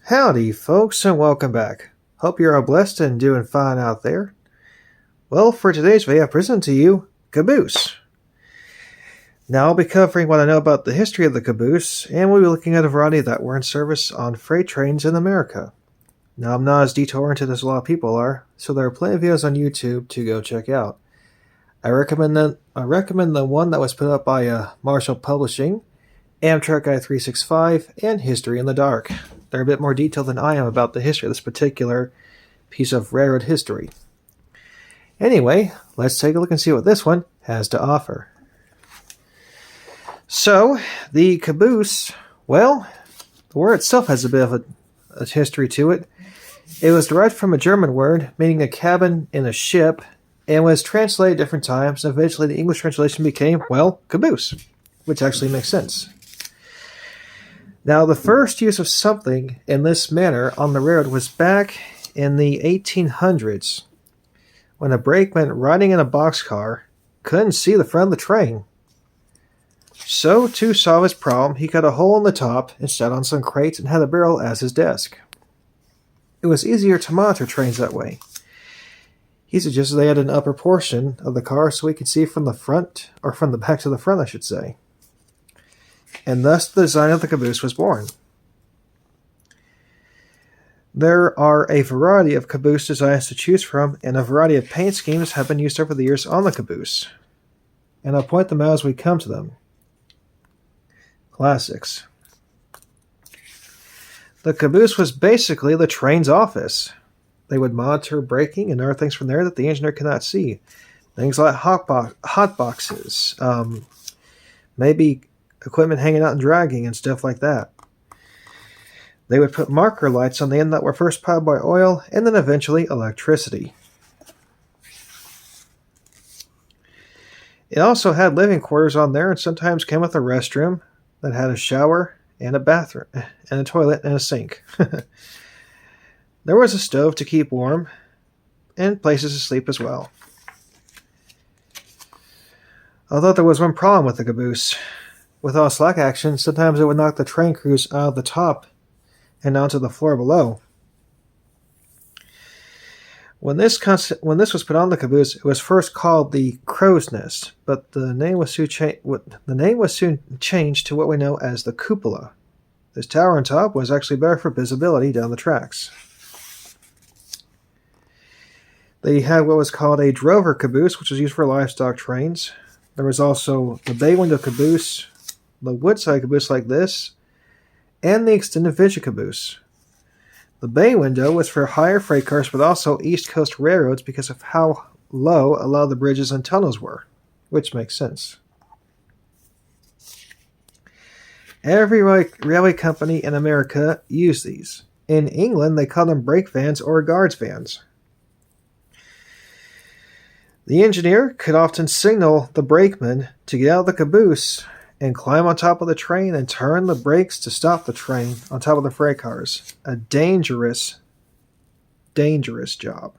Howdy, folks, and welcome back. Hope you're all blessed and doing fine out there. Well, for today's video, I present to you Caboose. Now, I'll be covering what I know about the history of the Caboose, and we'll be looking at a variety that were in service on freight trains in America. Now, I'm not as detail-oriented as a lot of people are, so there are plenty of videos on YouTube to go check out. I recommend the one that was put up by Marshall Publishing, Amtrak Guy 365, and History in the Dark. They're a bit more detailed than I am about the history of this particular piece of railroad history. Anyway, let's take a look and see what this one has to offer. So, the Caboose, well, the word itself has a bit of a history to it. It was derived from a German word meaning a cabin in a ship and was translated different times, and eventually the English translation became, well, caboose, which actually makes sense. Now, the first use of something in this manner on the railroad was back in the 1800s, when a brakeman riding in a boxcar couldn't see the front of the train. So, to solve his problem, he cut a hole in the top and sat on some crates and had a barrel as his desk. It was easier to monitor trains that way. He suggested they had an upper portion of the car so he could see from the front, or from the back to the front, I should say. And thus the design of the caboose was born. There are a variety of caboose designs to choose from, and a variety of paint schemes have been used over the years on the caboose. And I'll point them out as we come to them. Classics. The caboose was basically the train's office. They would monitor braking and other things from there that the engineer could not see. Things like hot boxes, maybe equipment hanging out and dragging and stuff like that. They would put marker lights on the end that were first powered by oil and then eventually electricity. It also had living quarters on there and sometimes came with a restroom that had a shower and a bathroom and a toilet and a sink. There was a stove to keep warm and places to sleep as well. Although there was one problem with the caboose. With all slack action, sometimes it would knock the train crews out of the top and onto the floor below. When this was put on the caboose, it was first called the Crow's Nest, but the name was soon changed to what we know as the cupola. This tower on top was actually better for visibility down the tracks. They had what was called a drover caboose, which was used for livestock trains. There was also the bay window caboose, the woodside caboose like this, and the extended vision caboose. The bay window was for higher freight cars, but also East Coast railroads because of how low a lot of the bridges and tunnels were, which makes sense. Every railway company in America used these. In England, they called them brake vans or guards vans. The engineer could often signal the brakeman to get out of the caboose and climb on top of the train and turn the brakes to stop the train on top of the freight cars. A dangerous, dangerous job.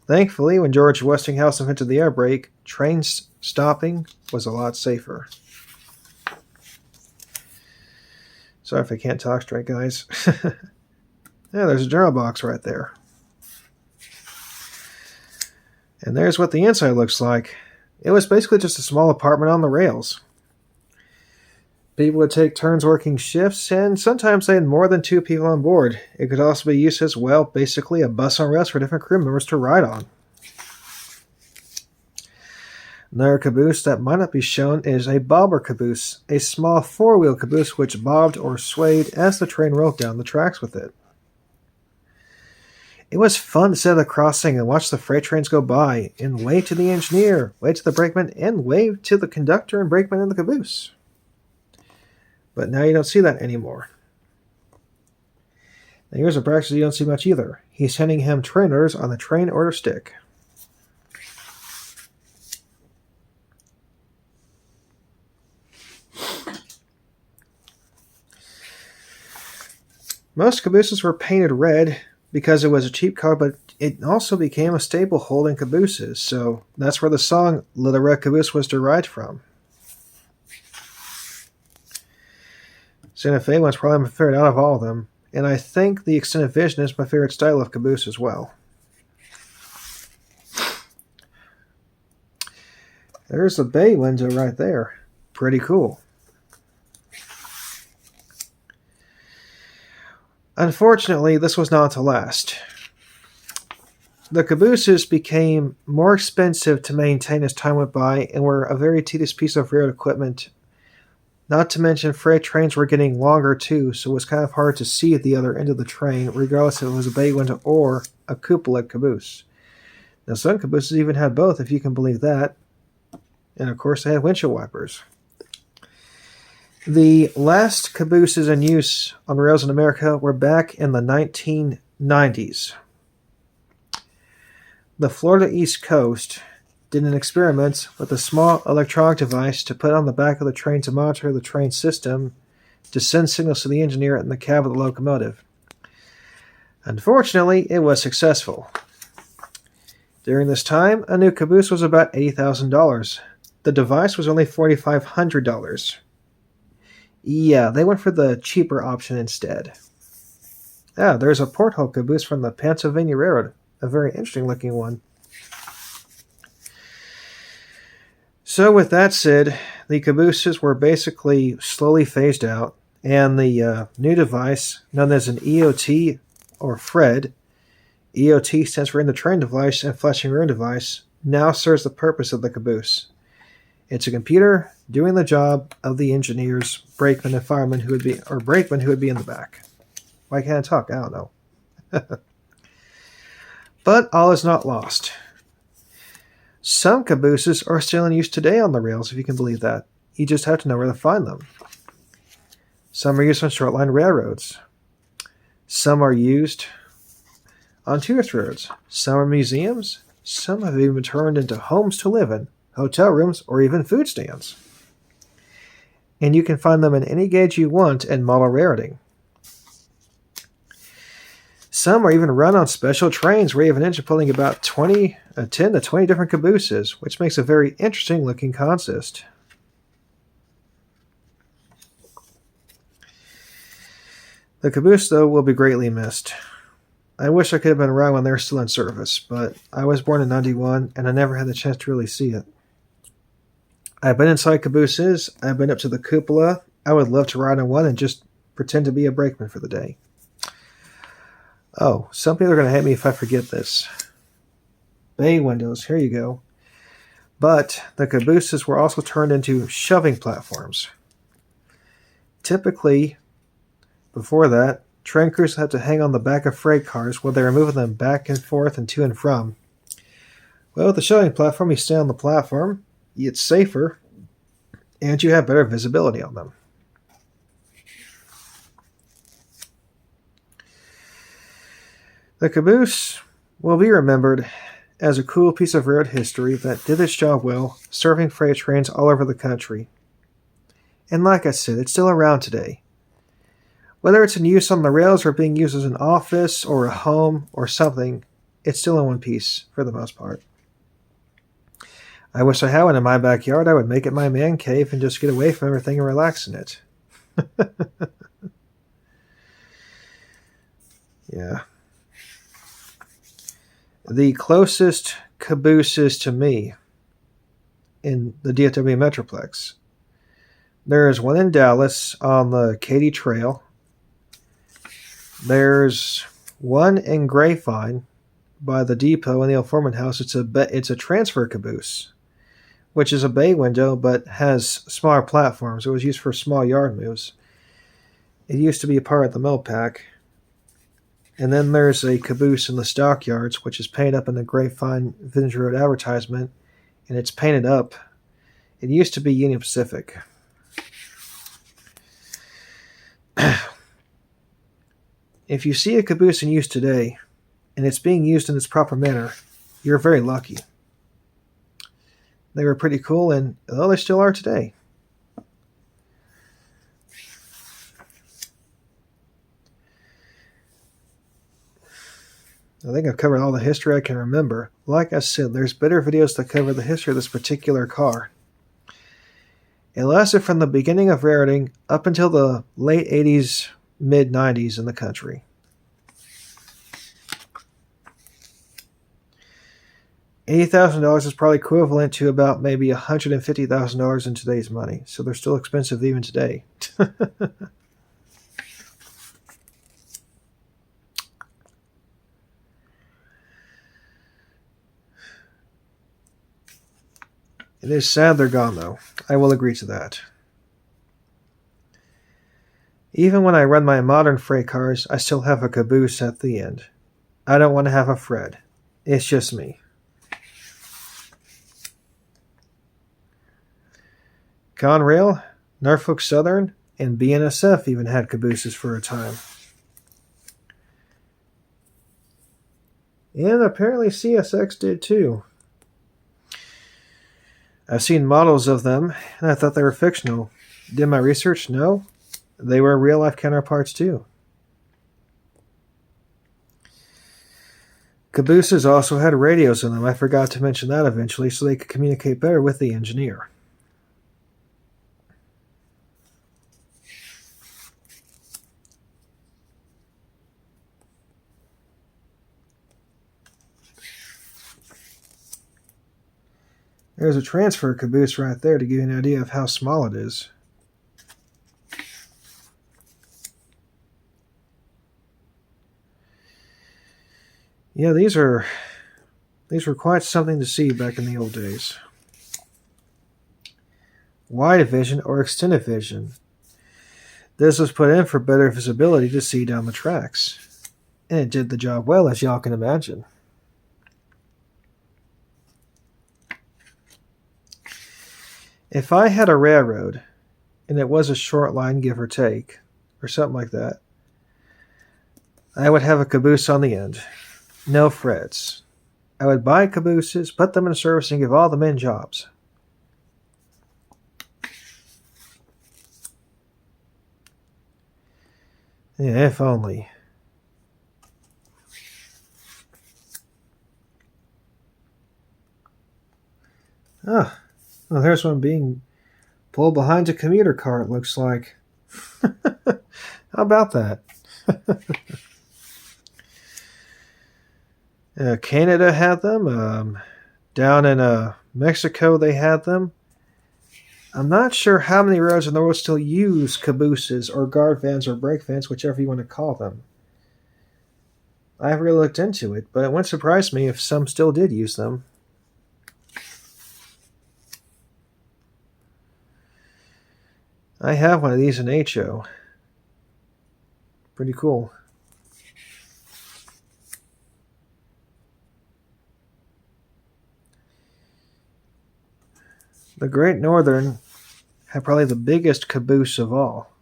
Thankfully, when George Westinghouse invented the air brake, train stopping was a lot safer. Sorry if I can't talk straight, guys. Yeah, there's a journal box right there. And there's what the inside looks like. It was basically just a small apartment on the rails. People would take turns working shifts, and sometimes they had more than 2 people on board. It could also be used as, well, basically a bus on rails for different crew members to ride on. Another caboose that might not be shown is a bobber caboose, a small 4-wheel caboose which bobbed or swayed as the train rolled down the tracks with it. It was fun to sit at a crossing and watch the freight trains go by and wave to the engineer, wave to the brakeman, and wave to the conductor and brakeman in the caboose. But now you don't see that anymore. Now here's a practice you don't see much either. He's sending him train orders on the train order stick. Most cabooses were painted red because it was a cheap car, but it also became a staple hold in cabooses, so that's where the song Little Red Caboose was derived from. Santa Fe one's probably my favorite out of all of them. And I think the extended vision is my favorite style of Caboose as well. There's the bay window right there. Pretty cool. Unfortunately, this was not to last. The Cabooses became more expensive to maintain as time went by and were a very tedious piece of railroad equipment. Not to mention, freight trains were getting longer too, so it was kind of hard to see at the other end of the train, regardless if it was a bay window or a cupola caboose. Now, some cabooses even had both, if you can believe that. And of course, they had windshield wipers. The last cabooses in use on the rails in America were back in the 1990s. The Florida East Coast did an experiment with a small electronic device to put on the back of the train to monitor the train system to send signals to the engineer in the cab of the locomotive. Unfortunately, it was successful. During this time, a new caboose was about $80,000. The device was only $4,500. Yeah, they went for the cheaper option instead. There's a porthole caboose from the Pennsylvania Railroad. A very interesting looking one. So with that said, the cabooses were basically slowly phased out, and the new device, known as an EOT or FRED, EOT stands for in the train device and flashing room device, now serves the purpose of the caboose. It's a computer doing the job of the engineers, brakemen, and firemen who would be, or brakemen who would be in the back. Why can't I talk? I don't know. But all is not lost. Some cabooses are still in use today on the rails, if you can believe that. You just have to know where to find them. Some are used on short-line railroads. Some are used on tourist roads. Some are museums. Some have even been turned into homes to live in, hotel rooms, or even food stands. And you can find them in any gauge you want and model rating. Some are even run on special trains where you have an engine pulling about 10 to 20 different cabooses, which makes a very interesting looking consist. The caboose, though, will be greatly missed. I wish I could have been around when they were still in service, but I was born in '91 and I never had the chance to really see it. I've been inside cabooses, I've been up to the cupola. I would love to ride on one and just pretend to be a brakeman for the day. Oh, some people are going to hate me if I forget this. Bay windows, here you go. But the cabooses were also turned into shoving platforms. Typically, before that, train crews had to hang on the back of freight cars while they were moving them back and forth and to and from. Well, with the shoving platform, you stay on the platform, it's safer, and you have better visibility on them. The caboose will be remembered as a cool piece of railroad history that did its job well, serving freight trains all over the country. And like I said, it's still around today. Whether it's in use on the rails or being used as an office or a home or something, it's still in one piece for the most part. I wish I had one in my backyard. I would make it my man cave and just get away from everything and relax in it. Yeah. The closest cabooses to me in the DFW Metroplex. There is one in Dallas on the Katy Trail. There's one in Grapevine by the depot in the old Foreman House. It's a transfer caboose, which is a bay window but has smaller platforms. It was used for small yard moves. It used to be a part of the mill pack. And then there's a caboose in the stockyards, which is painted up in the Grapevine Vintage Road advertisement, and it's painted up. It used to be Union Pacific. If you see a caboose in use today, and it's being used in its proper manner, you're very lucky. They were pretty cool, and they still are today. I think I've covered all the history I can remember. Like I said, there's better videos that cover the history of this particular car. It lasted from the beginning of railroading up until the late 80s mid-90s in the country. $80,000 is probably equivalent to about maybe $150,000 in today's money. So they're still expensive even today. It is sad they're gone, though. I will agree to that. Even when I run my modern freight cars, I still have a caboose at the end. I don't want to have a Fred. It's just me. Conrail, Norfolk Southern, and BNSF even had cabooses for a time. And apparently CSX did too. I've seen models of them, and I thought they were fictional. Did my research? No. They were real-life counterparts too. Cabooses also had radios in them. I forgot to mention that eventually, so they could communicate better with the engineer. There's a transfer caboose right there to give you an idea of how small it is. Yeah, these were quite something to see back in the old days. Wide vision or extended vision. This was put in for better visibility to see down the tracks. And it did the job well, as y'all can imagine. If I had a railroad, and it was a short line, give or take, or something like that, I would have a caboose on the end. No Freds. I would buy cabooses, put them in service, and give all the men jobs. Yeah, if only. Ah, well, there's one being pulled behind a commuter car, it looks like. How about that? Canada had them. Down in Mexico, they had them. I'm not sure how many roads in the world still use cabooses or guard vans or brake vans, whichever you want to call them. I haven't really looked into it, but it wouldn't surprise me if some still did use them. I have one of these in HO. Pretty cool. The Great Northern had probably the biggest caboose of all.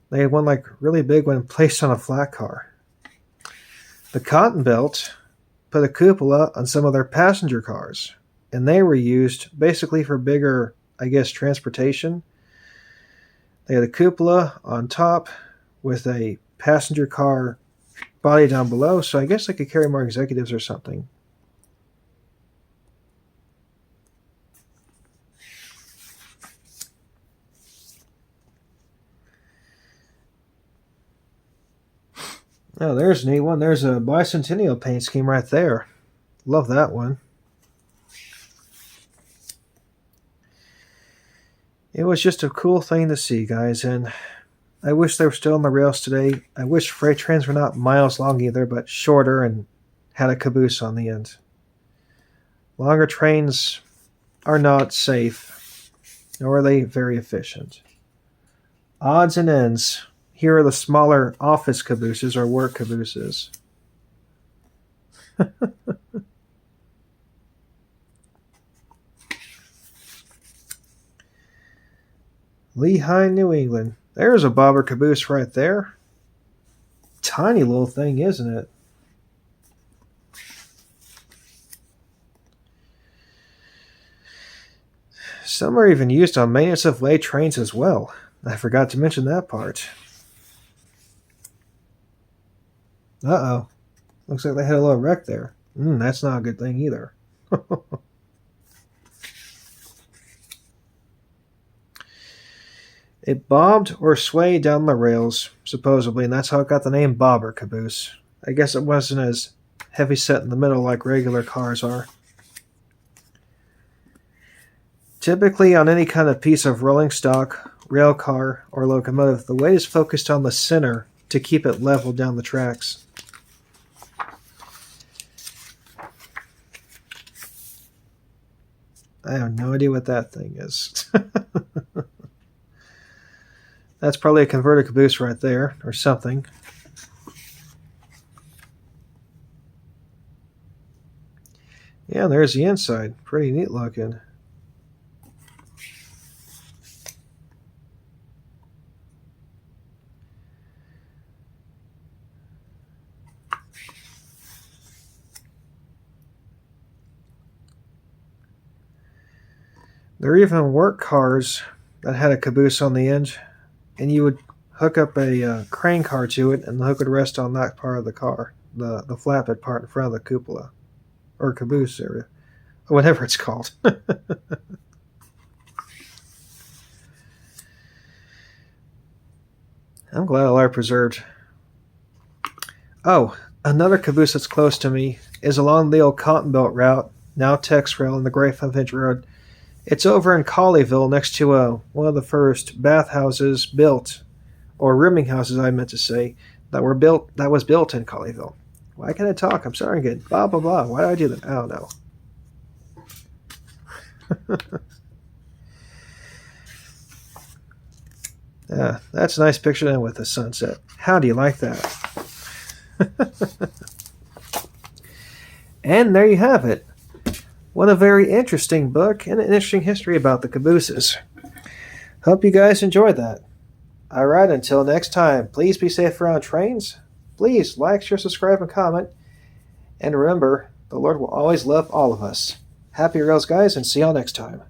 They had one really big one placed on a flat car. The Cotton Belt put a cupola on some of their passenger cars, and they were used basically for bigger, transportation. They had a cupola on top with a passenger car body down below, so I guess they could carry more executives or something. Oh, there's a neat one. There's a bicentennial paint scheme right there. Love that one. It was just a cool thing to see, guys, and I wish they were still on the rails today. I wish freight trains were not miles long either, but shorter and had a caboose on the end. Longer trains are not safe, nor are they very efficient. Odds and ends. Here are the smaller office cabooses or work cabooses. Lehigh, New England. There's a bobber caboose right there. Tiny little thing, isn't it? Some are even used on maintenance of late trains as well. I forgot to mention that part. Uh-oh. Looks like they had a little wreck there. That's not a good thing either. It bobbed or swayed down the rails, supposedly, and that's how it got the name bobber caboose. I guess it wasn't as heavy set in the middle like regular cars are. Typically, on any kind of piece of rolling stock, rail car, or locomotive, the weight is focused on the center to keep it level down the tracks. I have no idea what that thing is. That's probably a converted caboose right there, or something. Yeah, there's the inside. Pretty neat looking. There even were cars that had a caboose on the end, and you would hook up a crane car to it, and the hook would rest on that part of the car, the flatbed part in front of the cupola, or caboose area, or whatever it's called. I'm glad I are preserved. Oh, another caboose that's close to me is along the old Cotton Belt route, now Tex Rail in the Great Finch Road. It's over in Colleyville next to one of the first bathhouses built, or rooming houses I meant to say, that was built in Colleyville. Why can't I talk? I'm starting again. Blah, blah, blah. Why did I do that? I don't know. That's a nice picture then with the sunset. How do you like that? And there you have it. What a very interesting book and an interesting history about the cabooses. Hope you guys enjoyed that. Alright, until next time, please be safe around trains. Please like, share, subscribe, and comment. And remember, the Lord will always love all of us. Happy rails, guys, and see y'all next time.